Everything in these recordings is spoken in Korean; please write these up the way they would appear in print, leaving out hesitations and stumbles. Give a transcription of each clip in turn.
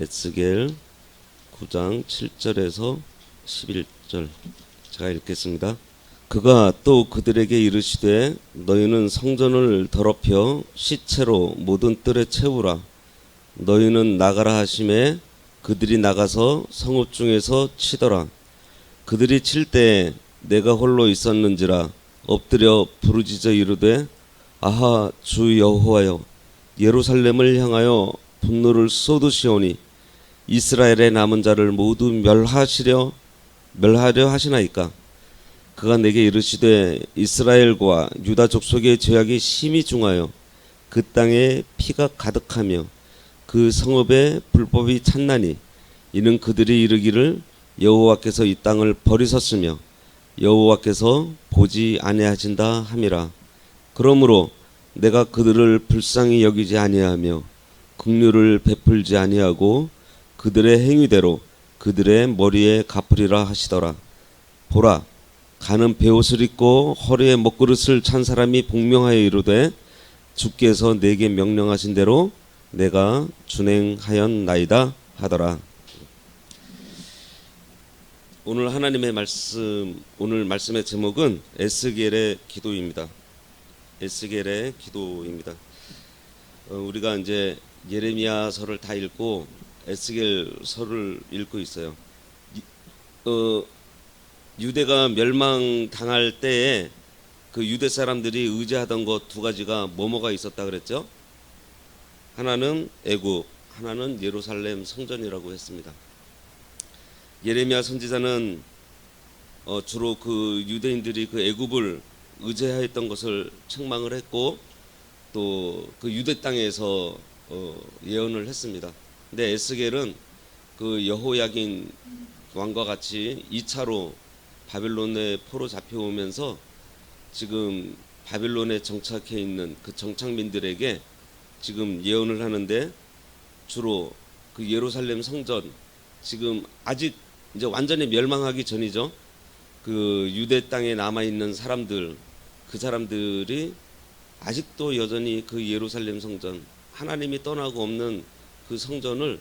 에스겔 9장 7절에서 11절 제가 읽겠습니다. 그가 또 그들에게 이르시되 너희는 성전을 더럽혀 시체로 모든 뜰에 채우라. 너희는 나가라 하심에 그들이 나가서 성읍 중에서 치더라. 그들이 칠 때 내가 홀로 있었는지라 엎드려 부르짖어 이르되 아하 주 여호와여 예루살렘을 향하여 분노를 쏟으시오니 이스라엘의 남은 자를 모두 멸하려 하시나이까. 그가 내게 이르시되 이스라엘과 유다 족속의 죄악이 심히 중하여 그 땅에 피가 가득하며 그 성읍에 불법이 찼나니 이는 그들이 이르기를 여호와께서 이 땅을 버리셨으며 여호와께서 보지 아니하신다 함이라. 그러므로 내가 그들을 불쌍히 여기지 아니하며 긍휼을 베풀지 아니하고 그들의 행위대로 그들의 머리에 갚으리라 하시더라. 보라, 가는 베옷을 입고 허리에 먹그릇을 찬 사람이 복명하여 이르되 주께서 내게 명령하신 대로 내가 준행하였나이다 하더라. 오늘 하나님의 말씀, 오늘 말씀의 제목은 에스겔의 기도입니다. 에스겔의 기도입니다. 우리가 이제 예레미야서를 다 읽고 에스겔서를 읽고 있어요. 유대가 멸망당할 때에 그 유대 사람들이 의지하던 것 두 가지가 뭐가 있었다 그랬죠? 하나는 애굽, 하나는 예루살렘 성전이라고 했습니다. 예레미야 선지자는 주로 그 유대인들이 그 애굽을 의지하였던 것을 책망을 했고 또 그 유대 땅에서 예언을 했습니다. 근데 에스겔은 그 여호야긴 왕과 같이 2차로 바빌론의 포로 잡혀오면서 지금 바빌론에 정착해 있는 그 정착민들에게 지금 예언을 하는데 주로 그 예루살렘 성전 지금 아직 이제 완전히 멸망하기 전이죠. 그 유대 땅에 남아 있는 사람들, 그 사람들이 아직도 여전히 그 예루살렘 성전, 하나님이 떠나고 없는 그 성전을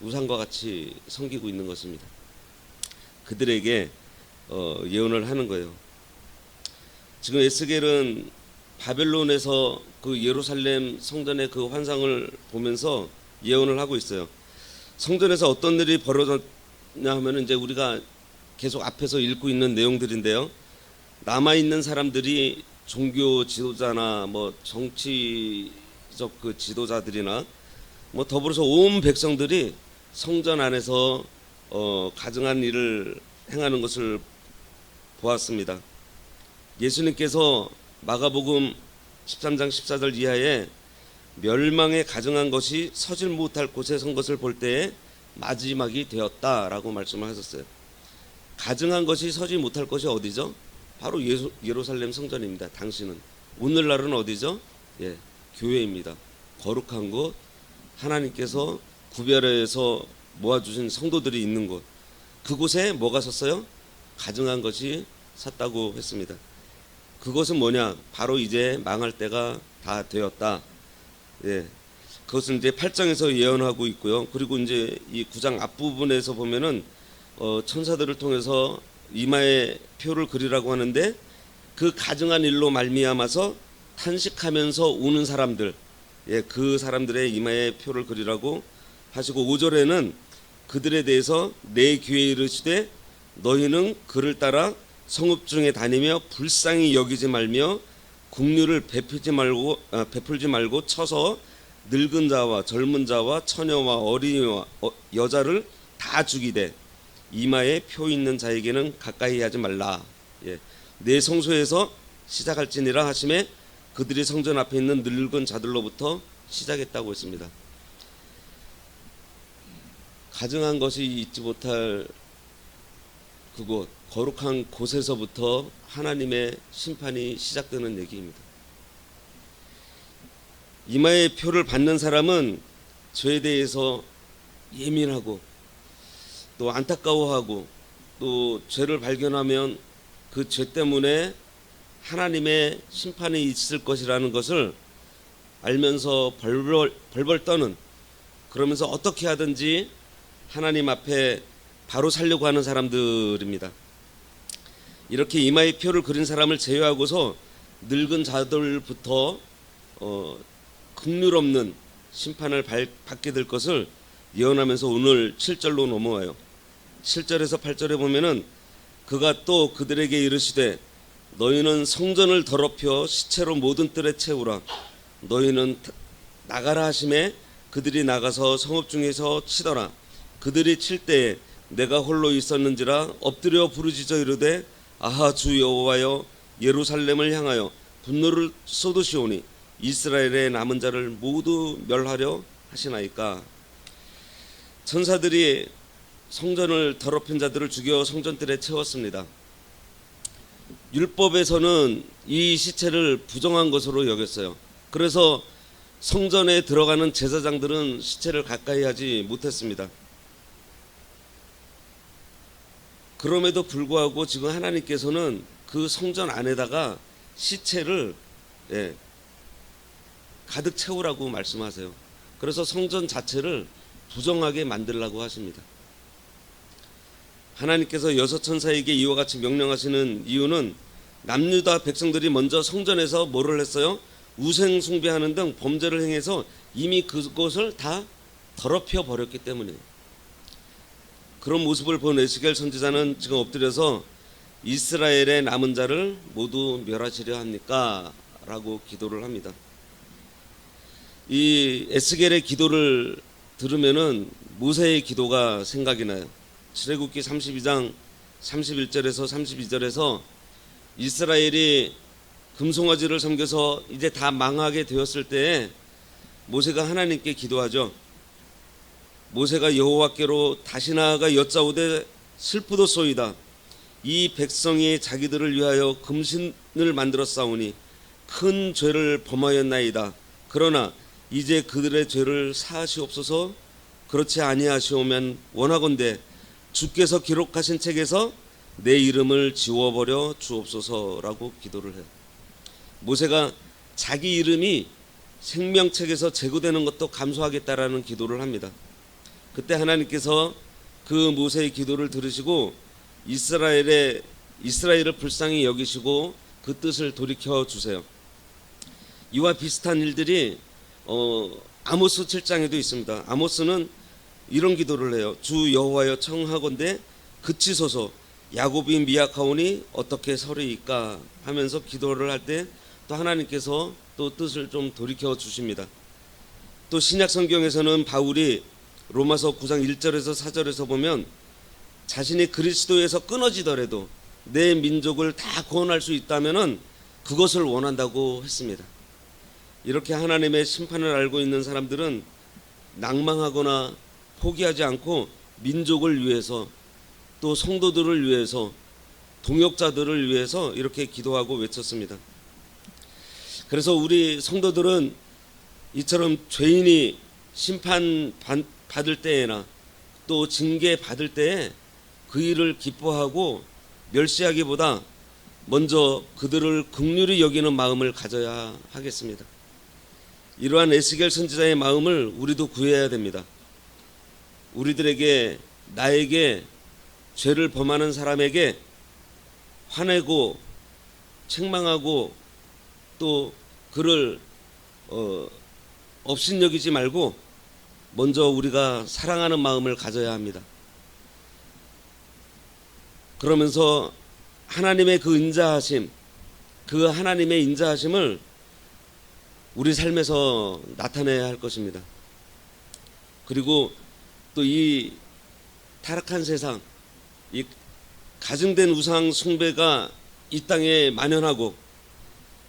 우상과 같이 섬기고 있는 것입니다. 그들에게 예언을 하는 거예요. 지금 에스겔은 바벨론에서 그 예루살렘 성전의 그 환상을 보면서 예언을 하고 있어요. 성전에서 어떤 일이 벌어졌냐 하면은 이제 우리가 계속 앞에서 읽고 있는 내용들인데요. 남아 있는 사람들이 종교 지도자나 뭐 정치적 그 지도자들이나 뭐 더불어서 온 백성들이 성전 안에서 가증한 일을 행하는 것을 보았습니다. 예수님께서 마가복음 13장 14절 이하에 멸망에 가증한 것이 서질 못할 곳에 선 것을 볼 때에 마지막이 되었다라고 말씀을 하셨어요. 가증한 것이 서지 못할 것이 어디죠? 바로 예루살렘 성전입니다. 당신은 오늘날은 어디죠? 예, 교회입니다. 거룩한 곳, 하나님께서 구별해서 모아주신 성도들이 있는 곳, 그곳에 뭐가 섰어요? 가증한 것이 섰다고 했습니다. 그것은 뭐냐? 바로 이제 망할 때가 다 되었다. 예, 그것은 이제 8장에서 예언하고 있고요. 그리고 이제 이 9장 앞부분에서 보면은 천사들을 통해서 이마에 표를 그리라고 하는데 그 가증한 일로 말미암아서 탄식하면서 우는 사람들, 예, 그 사람들의 이마에 표를 그리라고 하시고 5절에는 그들에 대해서 내 귀에 이르시되 너희는 그를 따라 성읍 중에 다니며 불쌍히 여기지 말며 긍휼을 베풀지 말고 쳐서 늙은 자와 젊은 자와 처녀와 어린이와 여자를 다 죽이되 이마에 표 있는 자에게는 가까이 하지 말라. 예, 내 성소에서 시작할지니라 하심에 그들이 성전 앞에 있는 늙은 자들로부터 시작했다고 했습니다. 가증한 것이 잊지 못할 그곳, 거룩한 곳에서부터 하나님의 심판이 시작되는 얘기입니다. 이마의 표를 받는 사람은 죄에 대해서 예민하고 또 안타까워하고 또 죄를 발견하면 그 죄 때문에 하나님의 심판이 있을 것이라는 것을 알면서 벌벌 떠는 그러면서 어떻게 하든지 하나님 앞에 바로 살려고 하는 사람들입니다. 이렇게 이마에 표를 그린 사람을 제외하고서 늙은 자들부터 긍휼 없는 심판을 받게 될 것을 예언하면서 오늘 7절로 넘어와요. 7절에서 8절에 보면은 그가 또 그들에게 이르시되 너희는 성전을 더럽혀 시체로 모든 뜰에 채우라. 너희는 나가라 하심에 그들이 나가서 성읍 중에서 치더라. 그들이 칠 때에 내가 홀로 있었는지라 엎드려 부르짖어 이르되 아하 주 여호와여 예루살렘을 향하여 분노를 쏟으시오니 이스라엘의 남은 자를 모두 멸하려 하시나이까. 천사들이 성전을 더럽힌 자들을 죽여 성전들에 채웠습니다. 율법에서는 이 시체를 부정한 것으로 여겼어요. 그래서 성전에 들어가는 제사장들은 시체를 가까이 하지 못했습니다. 그럼에도 불구하고 지금 하나님께서는 그 성전 안에다가 시체를 가득 채우라고 말씀하세요. 그래서 성전 자체를 부정하게 만들라고 하십니다. 하나님께서 여섯 천사에게 이와 같이 명령하시는 이유는 남유다 백성들이 먼저 성전에서 뭐를 했어요? 우상 숭배하는 등 범죄를 행해서 이미 그곳을 다 더럽혀 버렸기 때문이에요. 그런 모습을 본 에스겔 선지자는 지금 엎드려서 이스라엘의 남은 자를 모두 멸하시려 합니까? 라고 기도를 합니다. 이 에스겔의 기도를 들으면은 모세의 기도가 생각이 나요. 출애굽기 32장 31절에서 32절에서 이스라엘이 금송아지를 섬겨서 이제 다 망하게 되었을 때에 모세가 하나님께 기도하죠. 모세가 여호와께로 다시 나아가 여짜오되 슬프도소이다. 이 백성이 자기들을 위하여 금신을 만들었사오니 큰 죄를 범하였나이다. 그러나 이제 그들의 죄를 사하시옵소서. 그렇지 아니하시오면 원하건대 주께서 기록하신 책에서 내 이름을 지워버려 주옵소서라고 기도를 해요. 모세가 자기 이름이 생명책에서 제거되는 것도 감수하겠다라는 기도를 합니다. 그때 하나님께서 그 모세의 기도를 들으시고 이스라엘을 불쌍히 여기시고 그 뜻을 돌이켜 주세요. 이와 비슷한 일들이 아모스 7장에도 있습니다. 아모스는 이런 기도를 해요. 주 여호와여 청하건대 그치소서. 야곱이 미약하오니 어떻게 서리이까 하면서 기도를 할 때 또 하나님께서 또 뜻을 좀 돌이켜 주십니다. 또 신약 성경에서는 바울이 로마서 9장 1절에서 4절에서 보면 자신이 그리스도에서 끊어지더라도 내 민족을 다 구원할 수 있다면은 그것을 원한다고 했습니다. 이렇게 하나님의 심판을 알고 있는 사람들은 낭망하거나 포기하지 않고 민족을 위해서 또 성도들을 위해서 동역자들을 위해서 이렇게 기도하고 외쳤습니다. 그래서 우리 성도들은 이처럼 죄인이 심판 받을 때에나 또 징계 받을 때에 그 일을 기뻐하고 멸시하기보다 먼저 그들을 긍휼히 여기는 마음을 가져야 하겠습니다. 이러한 에스겔 선지자의 마음을 우리도 구해야 됩니다. 우리들에게 나에게 죄를 범하는 사람에게 화내고 책망하고 또 그를 업신여기지 말고 먼저 우리가 사랑하는 마음을 가져야 합니다. 그러면서 하나님의 그 인자하심, 그 하나님의 인자하심을 우리 삶에서 나타내야 할 것입니다. 그리고 또 이 타락한 세상, 이 가증된 우상 숭배가 이 땅에 만연하고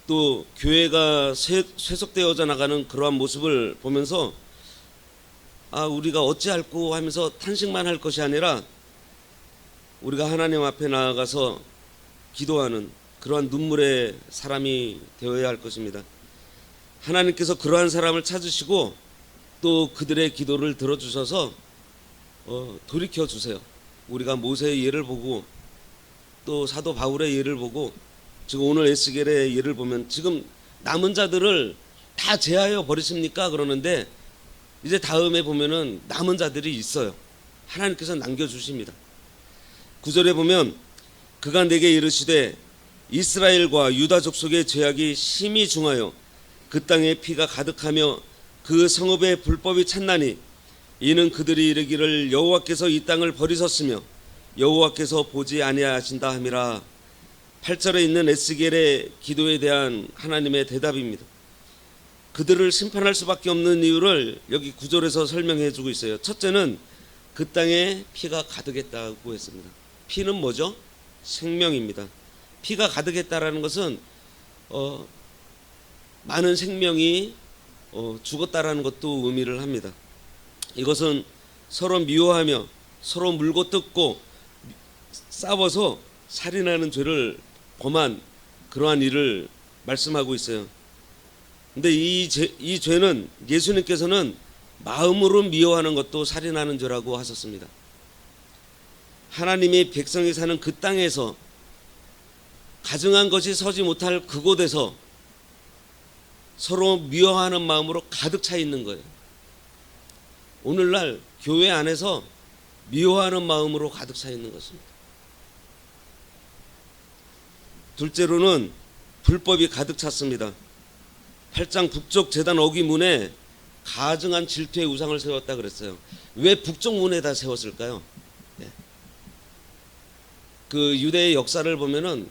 또 교회가 쇠속되어져 나가는 그러한 모습을 보면서 우리가 어찌할꼬 하면서 탄식만 할 것이 아니라 우리가 하나님 앞에 나아가서 기도하는 그러한 눈물의 사람이 되어야 할 것입니다. 하나님께서 그러한 사람을 찾으시고 또 그들의 기도를 들어주셔서 돌이켜 주세요. 우리가 모세의 예를 보고 또 사도 바울의 예를 보고 지금 오늘 에스겔의 예를 보면 지금 남은 자들을 다 제하여 버리십니까? 그러는데 이제 다음에 보면은 남은 자들이 있어요. 하나님께서 남겨주십니다. 9절에 보면 그가 내게 이르시되 이스라엘과 유다 족속의 죄악이 심히 중하여 그 땅에 피가 가득하며 그 성읍에 불법이 찼나니 이는 그들이 이르기를 여호와께서 이 땅을 버리셨으며 여호와께서 보지 아니하신다 함이라. 8절에 있는 에스겔의 기도에 대한 하나님의 대답입니다. 그들을 심판할 수밖에 없는 이유를 여기 9절에서 설명해 주고 있어요. 첫째는 그 땅에 피가 가득했다고 했습니다. 피는 뭐죠? 생명입니다. 피가 가득했다라는 것은 많은 생명이 죽었다라는 것도 의미를 합니다. 이것은 서로 미워하며 서로 물고 뜯고 싸워서 살인하는 죄를 범한 그러한 일을 말씀하고 있어요. 근데 이 죄는 예수님께서는 마음으로 미워하는 것도 살인하는 죄라고 하셨습니다. 하나님의 백성이 사는 그 땅에서 가증한 것이 서지 못할 그곳에서 서로 미워하는 마음으로 가득 차 있는 거예요. 오늘날 교회 안에서 미워하는 마음으로 가득 차 있는 것입니다. 둘째로는 불법이 가득 찼습니다. 8장 북쪽 제단 어귀문에 가증한 질투의 우상을 세웠다 그랬어요. 왜 북쪽 문에다 세웠을까요? 그 유대의 역사를 보면은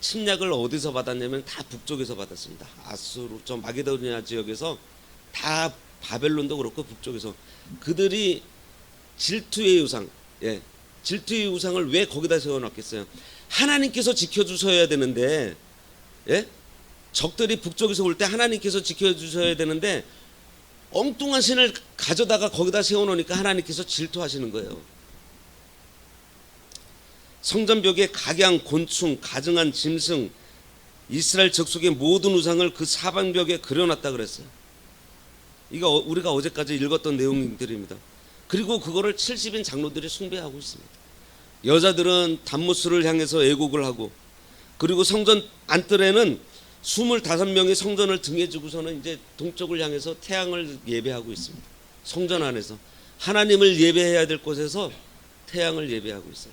침략을 어디서 받았냐면 다 북쪽에서 받았습니다. 아수르, 저 마게도니아 지역에서 다 바벨론도 그렇고 북쪽에서 그들이 질투의 우상, 질투의 우상을 왜 거기다 세워놨겠어요? 하나님께서 지켜주셔야 되는데, 적들이 북쪽에서 올 때 하나님께서 지켜주셔야 되는데 엉뚱한 신을 가져다가 거기다 세워놓으니까 하나님께서 질투하시는 거예요. 성전벽에 각양, 곤충, 가증한 짐승, 이스라엘 족속의 모든 우상을 그 사방벽에 그려놨다 그랬어요. 이거 우리가 어제까지 읽었던 내용들입니다. 그리고 그거를 70인 장로들이 숭배하고 있습니다. 여자들은 단무스를 향해서 애곡을 하고, 그리고 성전 안뜰에는 25명이 성전을 등에 지고서는 이제 동쪽을 향해서 태양을 예배하고 있습니다. 성전 안에서 하나님을 예배해야 될 곳에서 태양을 예배하고 있어요.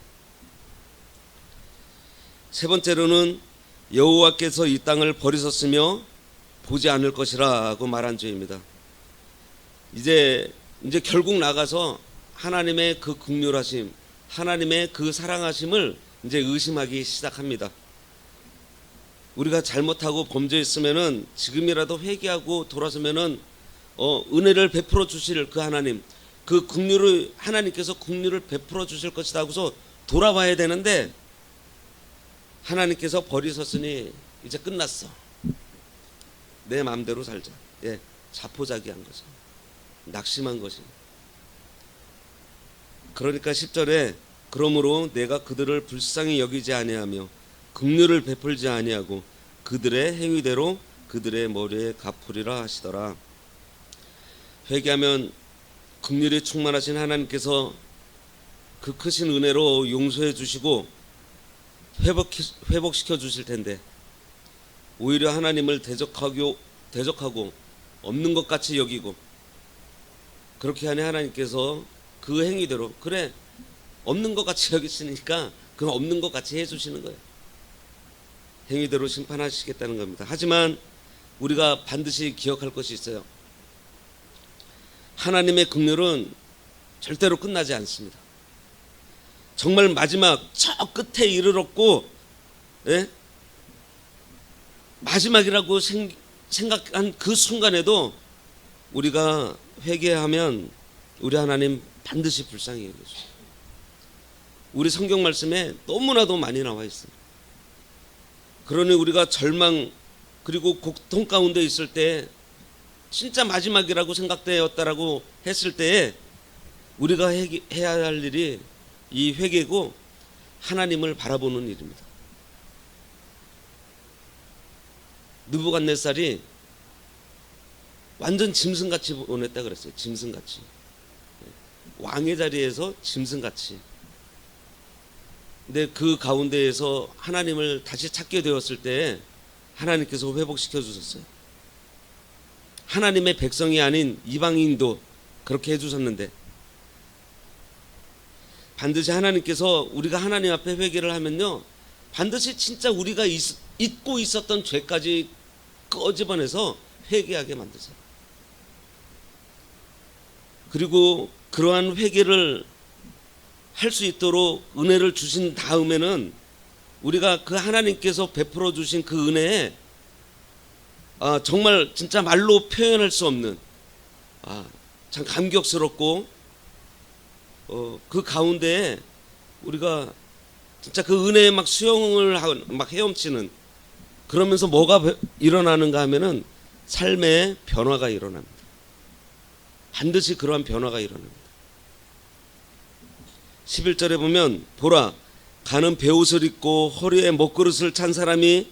세 번째로는 여호와께서 이 땅을 버리셨으며 보지 않을 것이라고 말한 죄입니다. 이제 결국 나가서 하나님의 그 긍휼하심, 하나님의 그 사랑하심을 이제 의심하기 시작합니다. 우리가 잘못하고 범죄했으면은 지금이라도 회개하고 돌아서면은 은혜를 베풀어 주실 그 하나님, 그 긍휼을 하나님께서 긍휼을 베풀어 주실 것이다 하고서 돌아와야 되는데 하나님께서 버리셨으니 이제 끝났어. 내 마음대로 살자. 자포자기한 거죠. 낙심한 것이. 그러니까 10절에 그러므로 내가 그들을 불쌍히 여기지 아니하며 긍휼을 베풀지 아니하고 그들의 행위대로 그들의 머리에 갚으리라 하시더라. 회개하면 긍휼이 충만하신 하나님께서 그 크신 은혜로 용서해 주시고 회복시켜 주실 텐데 오히려 하나님을 대적하고 없는 것 같이 여기고 그렇게 하니 하나님께서 그 행위대로 그래 없는 것 같이 여기시니까 그 없는 것 같이 해주시는 거예요. 행위대로 심판하시겠다는 겁니다. 하지만 우리가 반드시 기억할 것이 있어요. 하나님의 긍휼은 절대로 끝나지 않습니다. 정말 마지막 저 끝에 이르렀고 마지막이라고 생각한 그 순간에도 우리가 회개하면 우리 하나님 반드시 불쌍히 여겨주세요. 우리 성경 말씀에 너무나도 많이 나와 있습니다. 그러니 우리가 절망 그리고 고통 가운데 있을 때 진짜 마지막이라고 생각되었다라고 했을 때에 우리가 해야 할 일이 이 회개고 하나님을 바라보는 일입니다. 느부갓네살이 완전 짐승같이 보냈다 그랬어요. 짐승같이. 왕의 자리에서 짐승같이. 근데 그 가운데에서 하나님을 다시 찾게 되었을 때 하나님께서 회복시켜 주셨어요. 하나님의 백성이 아닌 이방인도 그렇게 해주셨는데 반드시 하나님께서 우리가 하나님 앞에 회개를 하면요, 반드시 진짜 우리가 잊고 있었던 죄까지 꺼집어내서 회개하게 만드세요. 그리고 그러한 회개를 할 수 있도록 은혜를 주신 다음에는 우리가 그 하나님께서 베풀어 주신 그 은혜에 정말 진짜 말로 표현할 수 없는 참 감격스럽고 그 가운데에 우리가 진짜 그 은혜에 막 수용을 하고 막 헤엄치는, 그러면서 뭐가 일어나는가 하면은 삶의 변화가 일어납니다. 반드시 그러한 변화가 일어납니다. 11절에 보면 보라, 가는 베옷을 입고 허리에 먹그릇을 찬 사람이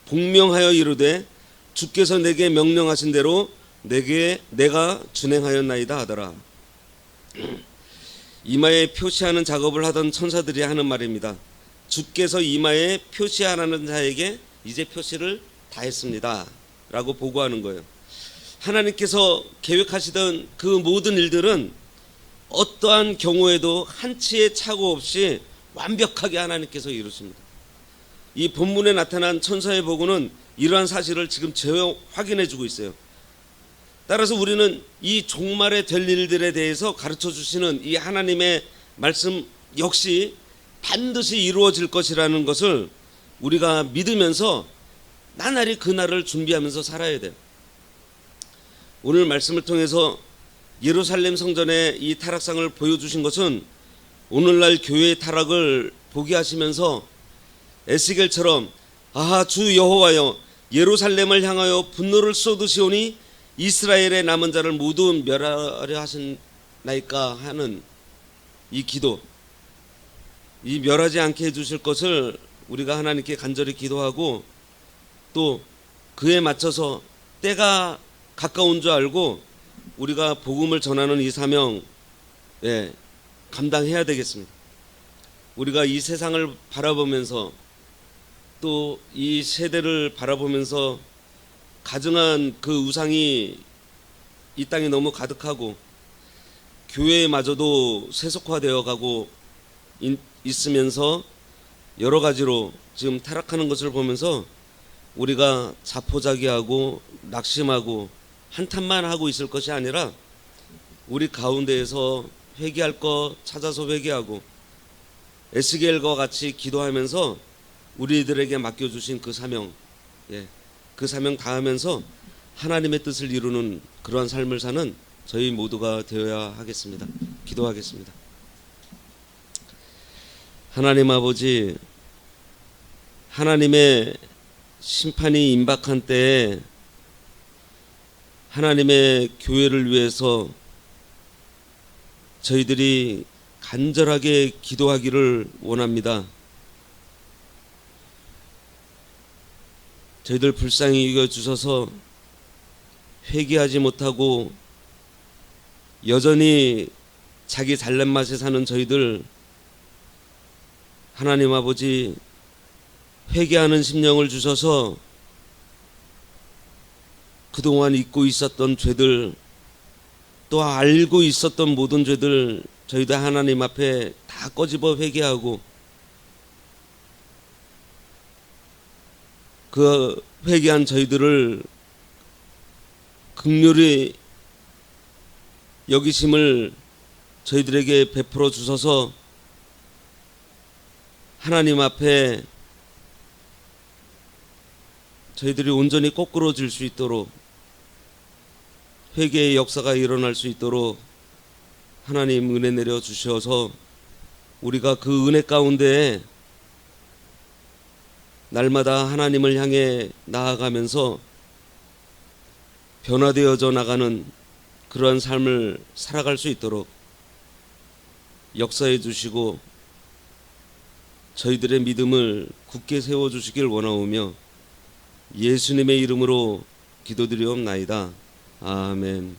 복명하여 이르되 주께서 내게 명령하신 대로 내가 준행하였나이다 하더라. 이마에 표시하는 작업을 하던 천사들이 하는 말입니다. 주께서 이마에 표시하라는 자에게 이제 표시를 다 했습니다 라고 보고하는 거예요. 하나님께서 계획하시던 그 모든 일들은 어떠한 경우에도 한치의 착오 없이 완벽하게 하나님께서 이루십니다. 이 본문에 나타난 천사의 보고는 이러한 사실을 지금 재확인해 주고 있어요. 따라서 우리는 이 종말에 될 일들에 대해서 가르쳐 주시는 이 하나님의 말씀 역시 반드시 이루어질 것이라는 것을 우리가 믿으면서 나날이 그날을 준비하면서 살아야 돼요. 오늘 말씀을 통해서 예루살렘 성전의 이 타락상을 보여주신 것은 오늘날 교회의 타락을 보게 하시면서 에스겔처럼 주 여호와여, 예루살렘을 향하여 분노를 쏟으시오니 이스라엘의 남은 자를 모두 멸하려 하셨나이까 하는 이 기도, 이 멸하지 않게 해주실 것을 우리가 하나님께 간절히 기도하고, 또 그에 맞춰서 때가 가까운 줄 알고 우리가 복음을 전하는 이 사명 감당해야 되겠습니다. 우리가 이 세상을 바라보면서 또 이 세대를 바라보면서 가증한 그 우상이 이 땅에 너무 가득하고 교회마저도 세속화되어 가고 있으면서 여러 가지로 지금 타락하는 것을 보면서 우리가 자포자기하고 낙심하고 한탄만 하고 있을 것이 아니라 우리 가운데에서 회개할 것 찾아서 회개하고 에스겔과 같이 기도하면서 우리들에게 맡겨주신 그 사명, 그 사명 다하면서 하나님의 뜻을 이루는 그러한 삶을 사는 저희 모두가 되어야 하겠습니다. 기도하겠습니다. 하나님 아버지, 하나님의 심판이 임박한 때에 하나님의 교회를 위해서 저희들이 간절하게 기도하기를 원합니다. 저희들 불쌍히 여겨주셔서 회개하지 못하고 여전히 자기 잘난맛에 사는 저희들, 하나님 아버지 회개하는 심령을 주셔서 그동안 잊고 있었던 죄들, 또 알고 있었던 모든 죄들 저희들 하나님 앞에 다 꺼집어 회개하고 그 회개한 저희들을 긍휼히 여기심을 저희들에게 베풀어 주셔서 하나님 앞에 저희들이 온전히 꼬꾸러질 수 있도록, 회개의 역사가 일어날 수 있도록 하나님 은혜 내려 주셔서 우리가 그 은혜 가운데 날마다 하나님을 향해 나아가면서 변화되어져 나가는 그러한 삶을 살아갈 수 있도록 역사해 주시고 저희들의 믿음을 굳게 세워 주시길 원하오며 예수님의 이름으로 기도드리옵나이다. 아멘.